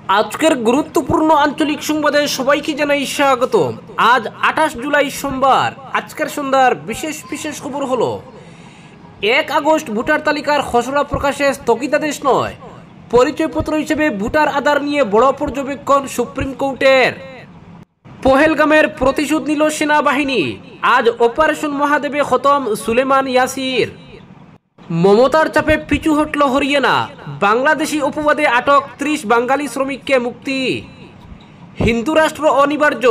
আজকের গুরুত্বপূর্ণ আঞ্চলিক সংবাদে সবাইকে জানাই স্বাগত। আজ 28 জুলাই সোমবার। আজকের সন্ধ্যার বিশেষ বিশেষ খবর হলো 1 আগস্ট ভোটার তালিকার খসড়া প্রকাশে স্থগিতাদেশ নয়, পরিচয়পত্র হিসেবে ভোটার আধার নিয়ে বড় পর্যবেক্ষণ সুপ্রিম কোর্টের। পহেলগামের প্রতিশোধ নিল সেনাবাহিনী, আজ অপারেশন মহাদেবে খতম সুলেমান ইয়াসির। মমতার চাপে পিছু হটল হরিয়ানা, বাংলাদেশি অপবাদে আটক 30 বাঙালি শ্রমিককে মুক্তি। হিন্দু রাষ্ট্র অনিবার্য,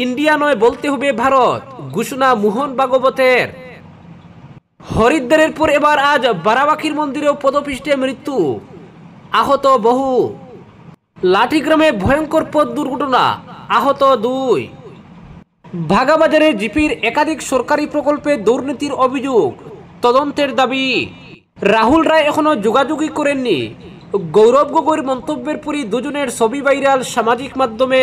ইন্ডিয়া নয় বলতে হবে ভারত, ঘোষণা মোহন ভাগবতের। হরিদ্বারের পর এবার আজ বারাবাঁকির মন্দিরেও পদপিষ্টে মৃত্যু, আহত বহু। লাঠিগ্রামে ভয়ঙ্কর পথ দুর্ঘটনা, আহত 2। ভাগাবাজারে জিপির একাধিক সরকারি প্রকল্পে দুর্নীতির অভিযোগ, তদন্তের দাবি। রাহুল রায় এখনো যোগাযোগই করেননি, গৌরব গগৈর মন্তব্যের পরই দুজনের ছবি ভাইরাল সামাজিক মাধ্যমে।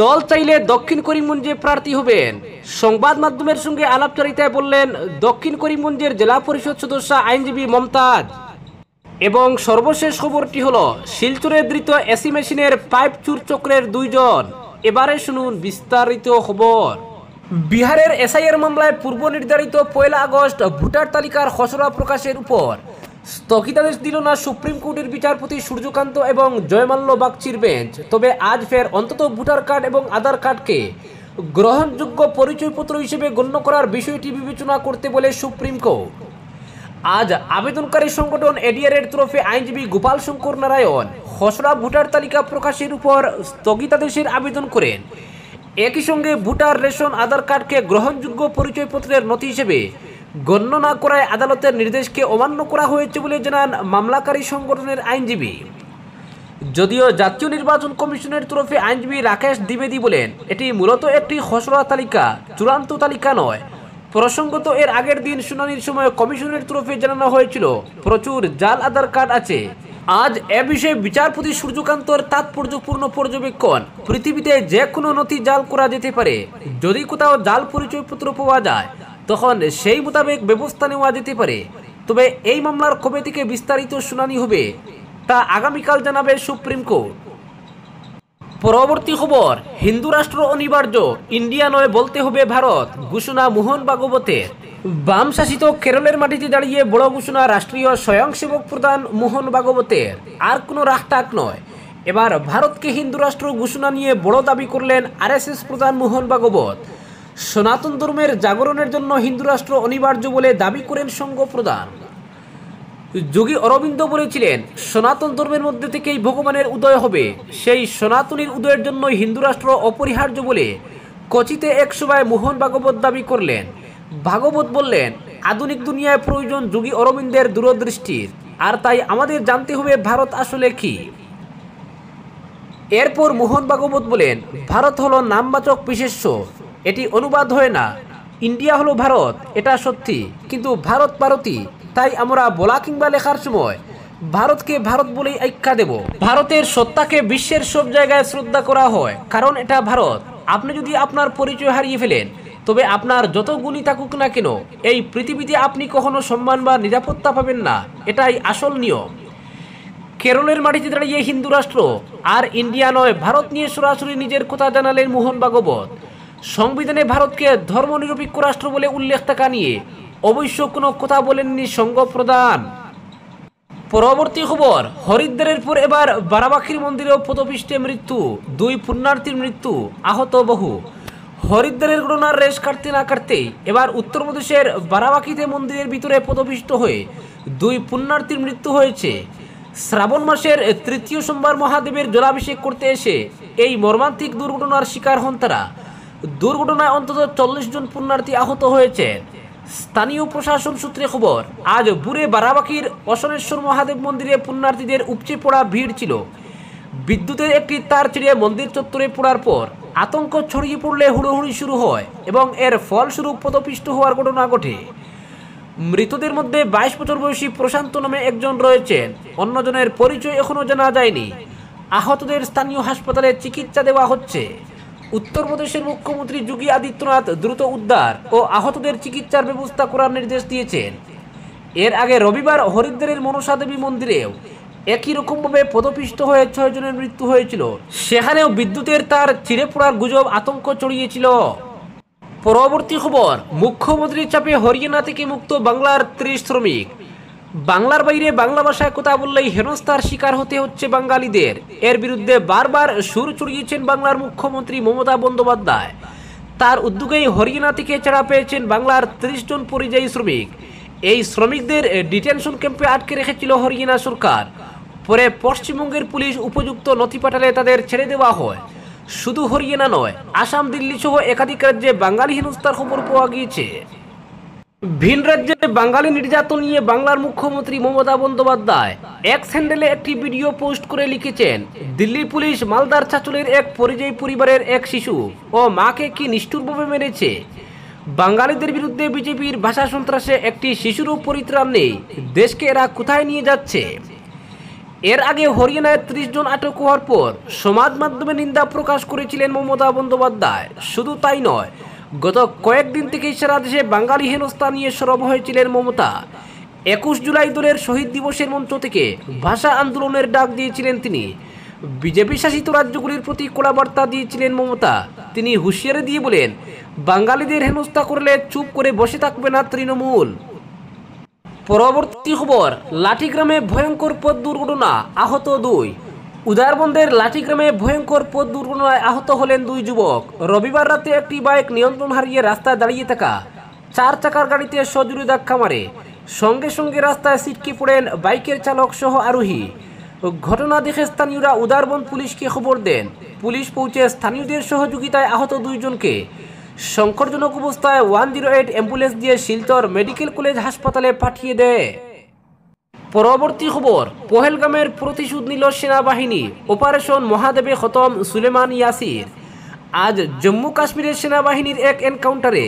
দল চাইলে দক্ষিণ করিমগঞ্জে প্রার্থী হবেন, সংবাদ মাধ্যমের সঙ্গে আলাপচারিতায় বললেন দক্ষিণ করিমগঞ্জের জেলা পরিষদ সদস্য আইনজীবী মমতাজ। এবং সর্বশেষ খবরটি হলো শিলচরে ধৃত এসি মেশিনের পাইপ চুর চক্রের 2 জন। এবারে শুনুন বিস্তারিত খবর। বিহারের এসআইআর মামলায় পূর্ব নির্ধারিত 1 আগস্ট ভোটার তালিকার খসড়া প্রকাশের উপর স্থগিতাদেশ দিল না সুপ্রিম কোর্টের বিচারপতি সূর্যকান্ত এবং জয়মাল্য বাগচির বেঞ্চ। তবে আজ ফের অন্তত ভোটার কার্ড এবং আধার কার্ডকে গ্রহণযোগ্য পরিচয়পত্র হিসেবে গণ্য করার বিষয়টি বিবেচনা করতে বলে সুপ্রিম কোর্ট। আজ আবেদনকারী সংগঠন এডিআরের তরফে আইনজীবী গোপাল শঙ্কর নারায়ণ খসড়া ভোটার তালিকা প্রকাশের উপর স্থগিতাদেশের আবেদন করেন। একই সঙ্গে ভোটার রেশন আধার কার্ডকে গ্রহণযোগ্য পরিচয়পত্রের নথি হিসেবে গণ্য না করায় আদালতের নির্দেশকে অমান্য করা হয়েছে বলে জানান মামলাকারী সংগঠনের আইনজীবী। যদিও জাতীয় নির্বাচন কমিশনের তরফে আইনজীবী রাকেশ দ্বিবেদী বলেন এটি মূলত একটি খসড়া তালিকা, চূড়ান্ত তালিকা নয়। প্রসঙ্গত এর আগের দিন শুনানির সময় কমিশনের তরফে জানানো হয়েছিল প্রচুর জাল আধার কার্ড আছে। আজ এ বিষয়ে বিচারপতি সূর্যকান্তর তাৎপর্যপূর্ণ পর্যবেক্ষণ, পৃথিবীতে যে কোনো নথি জাল করা যেতে পারে, যদি কোথাও জাল পরিচয়পত্র পাওয়া যায় তখন সেই মোতাবেক ব্যবস্থা নেওয়া যেতে পারে। তবে এই মামলার কবে থেকে বিস্তারিত শুনানি হবে তা আগামীকাল জানাবে সুপ্রিম কোর্ট। পরবর্তী খবর, হিন্দু রাষ্ট্র অনিবার্য, ইন্ডিয়া নয় বলতে হবে ভারত, ঘোষণা মোহন ভাগবতের। বাম শাসিত কেরলের মাটিতে দাঁড়িয়ে বড় ঘোষণা রাষ্ট্রীয় স্বয়ংসেবক প্রধান মোহন ভাগবতের। আর কোনো রাখটাক নয়, এবার ভারতকে হিন্দু রাষ্ট্র ঘোষণা নিয়ে বড় দাবি করলেন আরএসএস প্রধান মোহন ভাগবত। সনাতন ধর্মের জাগরণের জন্য হিন্দু রাষ্ট্র অনিবার্য বলে দাবি করেন সংঘ প্রধান। যোগী অরবিন্দ বলেছিলেন সনাতন ধর্মের মধ্যে থেকেই ভগবানের উদয় হবে, সেই সনাতনীর উদয়ের জন্য হিন্দু রাষ্ট্র অপরিহার্য বলে কোচিতে এক সভায় মোহন ভাগবত দাবি করলেন। ভাগবত বললেন আধুনিক দুনিয়ায় প্রয়োজন যোগী অরবিন্দের দূরদৃষ্টির, আর তাই আমাদের জানতে হবে ভারত আসলে কি। এরপর মোহন ভাগবত বলেন ভারত হলো নামবাচক বিশেষ্য, এটি অনুবাদ হয় না। ইন্ডিয়া হলো ভারত, এটা সত্যি, কিন্তু ভারত ভারতী, তাই আমরা বলা কিংবা লেখার সময় ভারতকে ভারত বলেই আখ্যা দেব। ভারতের সত্তাকে বিশ্বের সব জায়গায় শ্রদ্ধা করা হয়, কারণ এটা ভারত। আপনি যদি আপনার পরিচয় হারিয়ে ফেলেন তবে আপনার যত গুণী থাকুক না কেন এই পৃথিবীতে আপনি কখনো সম্মান বা নিরাপত্তা পাবেন না, এটাই আসল নিয়ম। কেরলের মাটিতে দাঁড়িয়ে হিন্দু রাষ্ট্র আর ইন্ডিয়া নয় ভারত নিয়ে সরাসরি নিজের কথা জানালেন মোহন ভাগবত। সংবিধানে ভারতকে ধর্মনিরপেক্ষ রাষ্ট্র বলে উল্লেখ থাকা নিয়ে অবশ্য কোনো কথা বলেননি সংঘ প্রধান। পরবর্তী খবর, হরিদ্বারের পর এবার বারাবাঁকির মন্দিরেও পদপিষ্টে মৃত্যু, 2 পুণ্যার্থীর মৃত্যু, আহত বহু। হরিদ্বারের ঘটনার রেশ কাটতে না কাটতেই এবার উত্তরপ্রদেশের বারাবাঁকিতে মন্দিরের ভিতরে পদপিষ্ট হয়ে 2 পুণ্যার্থীর মৃত্যু হয়েছে। শ্রাবণ মাসের 3য় সোমবার মহাদেবের জলাভিষেক করতে এসে এই মর্মান্তিক দুর্ঘটনার শিকার হন তারা। দুর্ঘটনায় অন্তত 40 জন পুণ্যার্থী আহত হয়েছে। স্থানীয় প্রশাসন সূত্রে খবর, আজ ভোরে বারাবাঁকির অশনেশ্বর মহাদেব মন্দিরে পুণ্যার্থীদের উপচে পড়া ভিড় ছিল। বিদ্যুতের একটি তার ছিঁড়ে মন্দির চত্বরে পড়ার পর আতঙ্ক ছড়িয়ে পড়লে হুড়োহুড়ি শুরু হয় এবং এর ফলস্বরূপ পদপিষ্ট হওয়ার ঘটনা ঘটে। মৃতদের মধ্যে 22 বছর বয়সী প্রশান্ত নামে একজন রয়েছেন, অন্যজনের পরিচয় এখনও জানা যায়নি। আহতদের স্থানীয় হাসপাতালে চিকিৎসা দেওয়া হচ্ছে। উত্তরপ্রদেশের মুখ্যমন্ত্রী যোগী আদিত্যনাথ দ্রুত উদ্ধার ও আহতদের চিকিৎসার ব্যবস্থা করার নির্দেশ দিয়েছেন। এর আগে রবিবার হরিদ্বারের মনসা দেবী মন্দিরেও একই রকমভাবে পদপিষ্ট হয়ে 6 জনের মৃত্যু হয়েছিল। সেখানেও বিদ্যুতের তার চিরে পড়ার গুজব আতঙ্ক ছড়িয়েছিল। পরবর্তী খবর, মুখ্যমন্ত্রীর চাপে হরিয়ানা থেকে মুক্ত বাংলার 30 শ্রমিক। বাংলার বাইরে বাংলা ভাষায় কথা বললেই হেনস্থার শিকার হতে হচ্ছে বাঙালিদের। এর বিরুদ্ধে বারবার সুর চড়িয়েছেন বাংলার মুখ্যমন্ত্রী মমতা বন্দ্যোপাধ্যায়। তার উদ্যোগেই হরিয়ানা থেকে ছাড়া পেয়েছেন বাংলার 30 জন পরিযায়ী শ্রমিক। এই শ্রমিকদের ডিটেনশন ক্যাম্পে আটকে রেখেছিল হরিয়ানা সরকার। পরে পশ্চিমবঙ্গের পুলিশ উপযুক্ত নথি পাঠালে তাদের ছেড়ে দেওয়া হয়। শুধু হরিয়ানা নয়, আসাম, দিল্লি সহ একাধিক রাজ্যে বাঙালি হেনস্থার খবর পাওয়া গিয়েছে। ভিন রাজ্যে বাঙালি নির্যাতন নিয়ে বাংলার মুখ্যমন্ত্রী মমতা বন্দ্যোপাধ্যায় এক্স হ্যান্ডেলে একটি ভিডিও পোস্ট করে লিখেছেন, দিল্লি পুলিশ মালদার চাঁচলের এক পরিযায়ী পরিবারের এক শিশু ও মাকে কি নিষ্ঠুরভাবে মেরেছে। বাঙালিদের বিরুদ্ধে বিজেপির ভাষা সন্ত্রাসে একটি শিশুরও পরিত্রাণ নেই। দেশকে এরা কোথায় নিয়ে যাচ্ছে। এর আগে হরিয়ানায় 30 জন আটক হওয়ার পর সমাজ মাধ্যমে নিন্দা প্রকাশ করেছিলেন মমতা বন্দ্যোপাধ্যায়। শুধু তাই নয়, গত কয়েকদিন থেকেই সারা দেশে বাঙালি হেনস্থা নিয়ে সরব হয়েছিলেন মমতা। 21 জুলাই দলের শহীদ দিবসের মঞ্চ থেকে ভাষা আন্দোলনের ডাক দিয়েছিলেন তিনি। বিজেপি শাসিত রাজ্যগুলির প্রতি কড়া বার্তা দিয়েছিলেন মমতা। তিনি হুঁশিয়ারি দিয়ে বলেন, বাঙালিদের হেনস্থা করলে চুপ করে বসে থাকবে না তৃণমূল। পরবর্তী খবর, লাঠিগ্রামে ভয়ঙ্কর পথ দুর্ঘটনা, আহত 2। উদারবন্দের লাঠিগ্রামে ভয়ঙ্কর পথ দুর্ঘটনায় আহত হলেন 2 যুবক। রবিবার রাতে একটি বাইক নিয়ন্ত্রণ হারিয়ে রাস্তায় দাঁড়িয়ে থাকা 4 চাকার গাড়িতে সজোরে ধাক্কা মারে। সঙ্গে সঙ্গে রাস্তায় ছিটকে পড়েন বাইকের চালক সহ আরোহী। ঘটনা দেখে স্থানীয়রা উদারবন্দ পুলিশকে খবর দেন। পুলিশ পৌঁছে স্থানীয়দের সহযোগিতায় আহত 2 জনকে সংকটজনক অবস্থায় 108 অ্যাম্বুলেন্স দিয়ে শিলচর মেডিকেল কলেজ হাসপাতালে পাঠিয়ে দেয়। পরবর্তী খবর, পহেলগামের প্রতিশোধ নিল সেনাবাহিনী, অপারেশন মহাদেবে খতম সুলেমান ইয়াসির। আজ জম্মু কাশ্মীরের সেনাবাহিনীর এক এনকাউন্টারে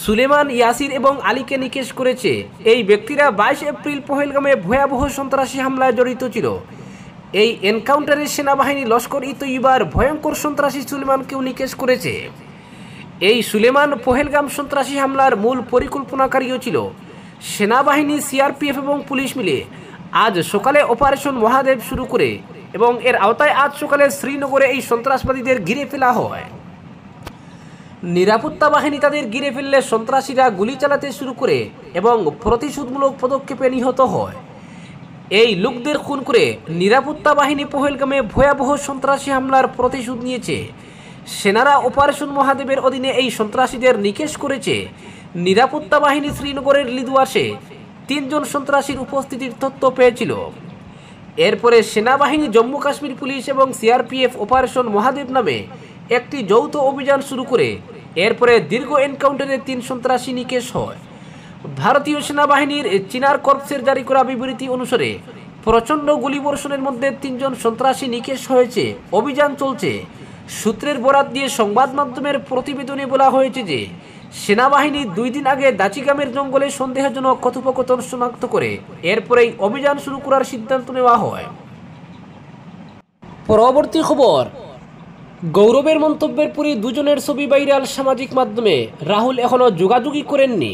সুলেমান, ইয়াসির এবং আলীকে নিকেশ করেছে। এই ব্যক্তিরা 22 এপ্রিল পহেলগামে ভয়াবহ সন্ত্রাসী হামলায় জড়িত ছিল। এই এনকাউন্টারে সেনাবাহিনী লস্কর ই তৈয়বার ভয়ঙ্কর সন্ত্রাসী সুলেমানকেও নিকেশ করেছে। এই সুলেমান পহেলগাম সন্ত্রাসী হামলার মূল পরিকল্পনাকারীও ছিল। সেনাবাহিনী, সিআরপিএফ এবং পুলিশ মিলে আজ সকালে অপারেশন মহাদেব শুরু করে এবং এর আওতায় আজ সকালে শ্রীনগরে এই সন্ত্রাসবাদীদের ঘিরে ফেলা হয়। নিরাপত্তা বাহিনী তাদের ঘিরে ফেললে সন্ত্রাসীরা গুলি চালাতে শুরু করে এবং প্রতিশোধমূলক পদক্ষেপে নিহত হয়। এই লোকদের খুন করে নিরাপত্তা বাহিনী পহেলগামে ভয়াবহ সন্ত্রাসী হামলার প্রতিশোধ নিয়েছে। সেনারা অপারেশন মহাদেবের অধীনে এই সন্ত্রাসীদের নিকেশ করেছে। নিরাপত্তা বাহিনী শ্রীনগরের লিদুয়াসে 3 জন সন্ত্রাসীর উপস্থিতির তথ্য পেয়েছিল। এরপরে সেনাবাহিনী, জম্মু কাশ্মীর পুলিশ এবং সিআরপিএফ অপারেশন মহাদেব নামে একটি যৌথ অভিযান শুরু করে এরপরে দীর্ঘ এনকাউন্টারে 3 সন্ত্রাসী নিকেশ হয়। ভারতীয় সেনাবাহিনীর চিনার কর্পসের জারি করা বিবৃতি অনুসারে প্রচণ্ড গুলিবর্ষণের মধ্যে 3 জন সন্ত্রাসী নিকেশ হয়েছে। অভিযান চলছে। সূত্রের বরাত দিয়ে সংবাদ মাধ্যমের প্রতিবেদনে বলা হয়েছে যে সেনাবাহিনী 2 দিন আগে দাচিগামের জঙ্গলে সন্দেহজনক কথোপকথন শনাক্ত করে এরপরেই অভিযান শুরু করার সিদ্ধান্ত নেওয়া হয়। পরবর্তী খবর, গৌরবের মন্তব্যের পরই 2 জনের ছবি ভাইরাল সামাজিক মাধ্যমে। রাহুল এখনও যোগাযোগই করেননি।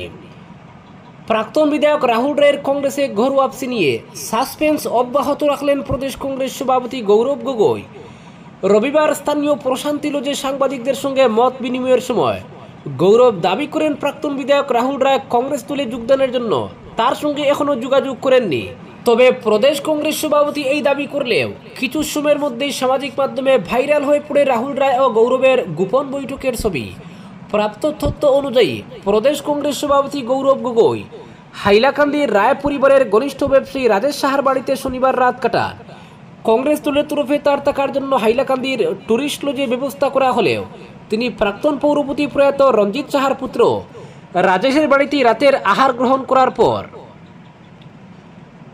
প্রাক্তন বিধায়ক রাহুল রায়ের কংগ্রেসে ঘর ওয়াপসি নিয়ে সাসপেন্স অব্যাহত রাখলেন প্রদেশ কংগ্রেস সভাপতি গৌরব গগৈ। রবিবার স্থানীয় প্রশান্তি লজে সাংবাদিকদের সঙ্গে মত বিনিময়ের সময় গৌরব দাবি করেন, প্রাক্তন বিধায়ক রাহুল রায় কংগ্রেস দলে যোগদানের জন্য তার সঙ্গে এখনও যোগাযোগ করেননি। তবে প্রদেশ কংগ্রেস সভাপতি এই দাবি করলেও কিছু সময়ের মধ্যেই সামাজিক মাধ্যমে ভাইরাল হয়ে পড়ে রাহুল রায় ও গৌরবের গোপন বৈঠকের ছবি। প্রাপ্ত তথ্য অনুযায়ী প্রদেশ কংগ্রেস সভাপতি গৌরব গগৈ হাইলাকান্দির রায় পরিবারের ঘনিষ্ঠ ব্যবসায়ী রাজেশ সাহার বাড়িতে শনিবার রাত কাটান। কংগ্রেস দলের তরফে তার থাকার জন্য হাইলাকান্দির টুরিস্ট লজে ব্যবস্থা করা হলেও তিনি প্রাক্তন পৌরপতি প্রয়াত রঞ্জিত সাহার পুত্র রাজেশের বাড়িতে রাতের আহার গ্রহণ করার পর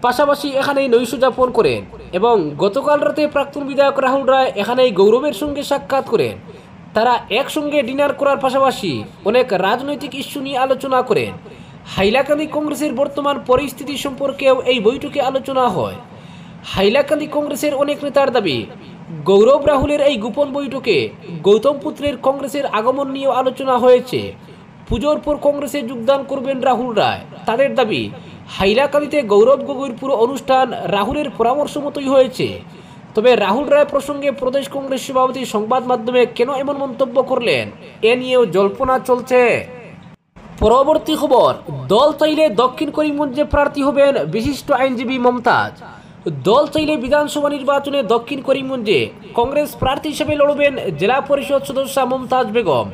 পাশাপাশি এখানেই নৈশ যাপন করেন এবং গতকাল রাতে প্রাক্তন বিধায়ক রাহুল রায় এখানেই গৌরবের সঙ্গে সাক্ষাৎ করেন। তারা একসঙ্গে ডিনার করার পাশাপাশি অনেক রাজনৈতিক ইস্যু নিয়ে আলোচনা করেন। হাইলাকান্দি কংগ্রেসের বর্তমান পরিস্থিতি সম্পর্কেও এই বৈঠকে আলোচনা হয়। হাইলাকান্দি কংগ্রেসের অনেক নেতার দাবি, গৌরব রাহুলের এই গোপন বৈঠকে গৌতম পুত্রের কংগ্রেসের আগমন নিয়েও আলোচনা হয়েছে। পুজোর পর কংগ্রেসে যোগদান করবেন রাহুল রায়। তাদের দাবি, হাইলাকান্দিতে গৌরব গগৈর পুরো অনুষ্ঠান রাহুলের পরামর্শ মতোই হয়েছে। তবে রাহুল রায় প্রসঙ্গে প্রদেশ কংগ্রেস সভাপতি সংবাদ মাধ্যমে কেন এমন মন্তব্য করলেন, এ নিয়েও জল্পনা চলছে। পরবর্তী খবর, দল চাইলে দক্ষিণ করিমগঞ্জে প্রার্থী হবেন বিশিষ্ট আইনজীবী মমতাজ। দল চাইলে বিধানসভা নির্বাচনে দক্ষিণ করিমগঞ্জে কংগ্রেস প্রার্থী হিসেবে লড়বেন জেলা পরিষদ সদস্য মমতাজ বেগম।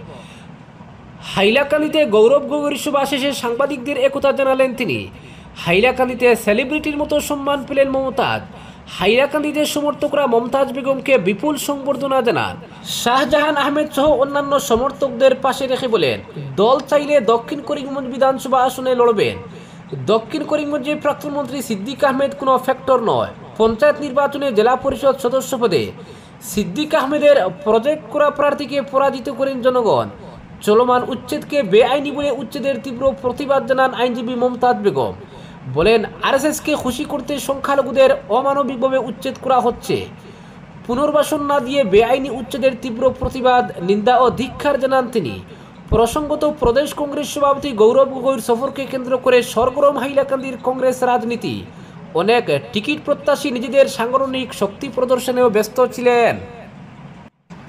হাইলাকান্দিতে গৌরব গগৈর সভা শেষে সাংবাদিকদের একথা জানালেন তিনি। হাইলাকান্দিতে সেলিব্রিটির মতো সম্মান পেলেন মমতাজ। হাইলাকান্দিতে সমর্থকরা মমতাজ বেগমকে বিপুল সংবর্ধনা জানান। শাহজাহান আহমেদ সহ অন্যান্য সমর্থকদের পাশে রেখে বলেন, দল চাইলে দক্ষিণ করিমগঞ্জ বিধানসভা আসনে লড়বেন। দক্ষিণ করিমগঞ্জে প্রাক্তন মন্ত্রী সিদ্দিক আহমেদ কোনো ফ্যাক্টর নয়। পঞ্চায়েত নির্বাচনে জেলা পরিষদ সদস্য পদে সিদ্দিক আহমেদের প্রজেক্ট করা প্রার্থীকে পরাজিত করেন জনগণ। চলমান উচ্ছেদকে বেআইনি বলে উচ্ছেদের তীব্র প্রতিবাদ জানান আইনজীবী মমতাজ বেগম। বলেন, আরএসএসকে খুশি করতে সংখ্যালঘুদের অমানবিকভাবে উচ্ছেদ করা হচ্ছে। পুনর্বাসন না দিয়ে বেআইনি উচ্ছেদের তীব্র প্রতিবাদ, নিন্দা ও ধিক্কার জানান তিনি। প্রসঙ্গত, প্রদেশ কংগ্রেস সভাপতি গৌরব গগৈর সফরকে কেন্দ্র করে সরগরম হাইলাকান্দির কংগ্রেস রাজনীতি। অনেক টিকিট প্রত্যাশী নিজেদের সাংগঠনিক শক্তি প্রদর্শনেও ব্যস্ত ছিলেন।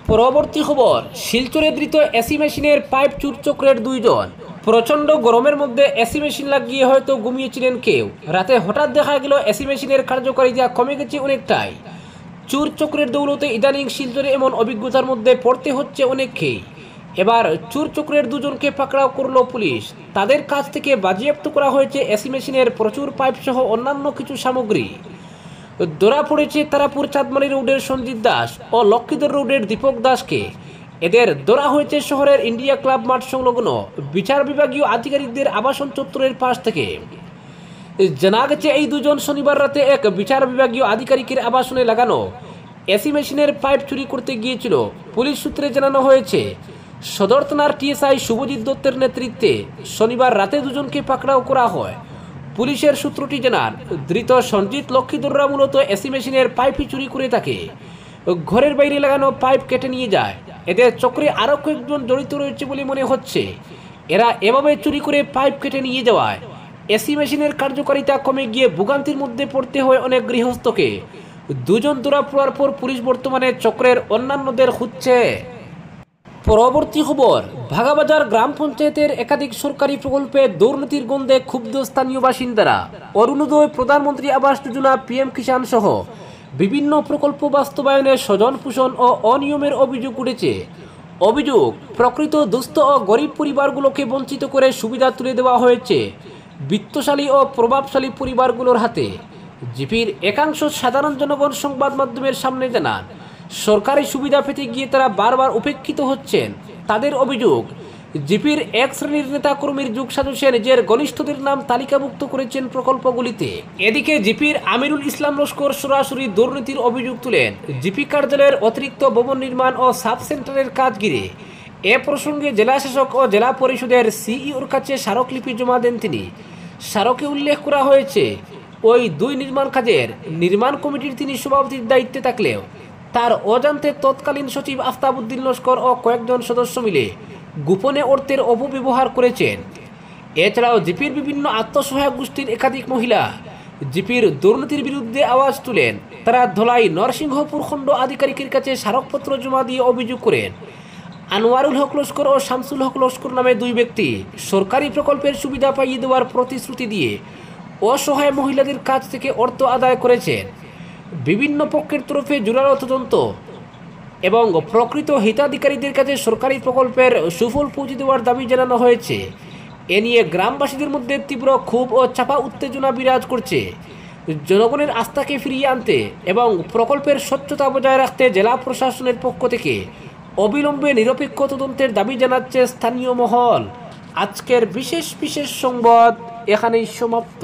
পরবর্তী খবর, শিলচরে ধৃত এসি মেশিনের পাইপ চুরচক্রের 2 জন। প্রচণ্ড গরমের মধ্যে এসি মেশিন লাগিয়ে হয়তো ঘুমিয়েছিলেন কেউ। রাতে হঠাৎ দেখা গেল এসি মেশিনের কার্যকারিতা কমে গেছে অনেকটাই। চুরচক্রের দৌলতে ইদানিং শিলচরে এমন অভিজ্ঞতার মধ্যে পড়তে হচ্ছে অনেককেই। এবার চুরচক্রের 2 জনকে পাকড়াও করল পুলিশ। তাদের কাছ থেকে বাজেয়াপ্ত করা হয়েছে এসি মেশিনের প্রচুর পাইপ সহ অন্যান্য কিছু সামগ্রী। ধরা পড়েছে তারাপুর চাঁদমারি রোডের সঞ্জিত দাস ও লক্ষ্মীধর রোডের দীপক দাসকে। এদের ধরা হয়েছে শহরের ইন্ডিয়া ক্লাব মাঠ সংলগ্ন বিচার বিভাগীয় আধিকারিকদের আবাসন চত্বরের পাশ থেকে। জানা গেছে, এই 2 জন শনিবার রাতে এক বিচার বিভাগীয় আধিকারিকের আবাসনে লাগানো এসি মেশিনের পাইপ চুরি করতে গিয়েছিল। পুলিশ সূত্রে জানানো হয়েছে, সদর থানার টিএসআই শুভজিৎ দত্তের নেতৃত্বে শনিবার রাতে 2 জনকে পাকড়াও করা হয়। পুলিশের সূত্রটি জানান, ধৃত সঞ্জিত লক্ষ্মীধররা মূলত এসি মেশিনের পাইপই চুরি করে থাকে। ঘরের বাইরে লাগানো পাইপ কেটে নিয়ে যায়। এদের চক্রে আরও কয়েকজন জড়িত রয়েছে বলে মনে হচ্ছে। এরা এভাবে চুরি করে পাইপ কেটে নিয়ে যাওয়ায় এসি মেশিনের কার্যকারিতা কমে গিয়ে ভোগান্তির মধ্যে পড়তে হয় অনেক গৃহস্থকে। 2 জন ধরা পড়ার পর পুলিশ বর্তমানে চক্রের অন্যান্যদের খুঁজছে। পরবর্তী খবর, ভাগাবাজার গ্রাম পঞ্চায়েতের একাধিক সরকারি প্রকল্পে দুর্নীতির গন্ধে ক্ষুব্ধ স্থানীয় বাসিন্দারা। অরুণোদয়, প্রধানমন্ত্রী আবাস যোজনা, পিএম কিষাণ সহ বিভিন্ন প্রকল্প বাস্তবায়নে স্বজন পোষণ ও অনিয়মের অভিযোগ উঠেছে। অভিযোগ, প্রকৃত দুস্থ ও গরিব পরিবারগুলোকে বঞ্চিত করে সুবিধা তুলে দেওয়া হয়েছে বিত্তশালী ও প্রভাবশালী পরিবারগুলোর হাতে। জিপির একাংশ সাধারণ জনগণ সংবাদ মাধ্যমের সামনে জানান, সরকারি সুবিধা পেতে গিয়ে তারা বারবার উপেক্ষিত হচ্ছেন। তাদের অভিযোগ, জিপির এক শ্রেণীর নেতাকর্মীর যোগসাজশে নিজের ঘনিষ্ঠদের নাম তালিকাভুক্ত করেছেন প্রকল্পগুলিতে। এদিকে জিপির আমিরুল ইসলাম লস্কর সরাসরি দুর্নীতির অভিযোগ তুলেন জিপি কার্যালয়ের অতিরিক্ত ভবন নির্মাণ ও সাব সেন্টারের কাজ ঘিরে। এ প্রসঙ্গে জেলা শাসক ও জেলা পরিষদের সিইওর কাছে স্মারকলিপি জমা দেন তিনি। স্মারকে উল্লেখ করা হয়েছে, ওই 2 নির্মাণ কাজের নির্মাণ কমিটির তিনি সভাপতির দায়িত্বে থাকলেও তার অজান্তে তৎকালীন সচিব আফতাবউদ্দিন লস্কর ও কয়েকজন সদস্য মিলে গোপনে অর্থের অপব্যবহার করেছেন। এছাড়াও জিপির বিভিন্ন আত্মসহায়ক গোষ্ঠীর একাধিক মহিলা জিপির দুর্নীতির বিরুদ্ধে আওয়াজ তুলেন। তারা ধলাই নরসিংহপুর খণ্ড আধিকারিকের কাছে স্মারকপত্র জমা দিয়ে অভিযোগ করেন, আনোয়ারুল হক লস্কর ও শামসুল হক লস্কর নামে 2 ব্যক্তি সরকারি প্রকল্পের সুবিধা পাইয়ে দেওয়ার প্রতিশ্রুতি দিয়ে অসহায় মহিলাদের কাছ থেকে অর্থ আদায় করেছেন। বিভিন্ন পক্ষের তরফে জোরালো তদন্ত এবং প্রকৃত হিতাধিকারীদের কাছে সরকারি প্রকল্পের সুফল পৌঁছে দেওয়ার দাবি জানানো হয়েছে। এ নিয়ে গ্রামবাসীদের মধ্যে তীব্র ক্ষোভ ও চাপা উত্তেজনা বিরাজ করছে। জনগণের আস্থাকে ফিরিয়ে আনতে এবং প্রকল্পের স্বচ্ছতা বজায় রাখতে জেলা প্রশাসনের পক্ষ থেকে অবিলম্বে নিরপেক্ষ তদন্তের দাবি জানাচ্ছে স্থানীয় মহল। আজকের বিশেষ সংবাদ এখানেই সমাপ্ত।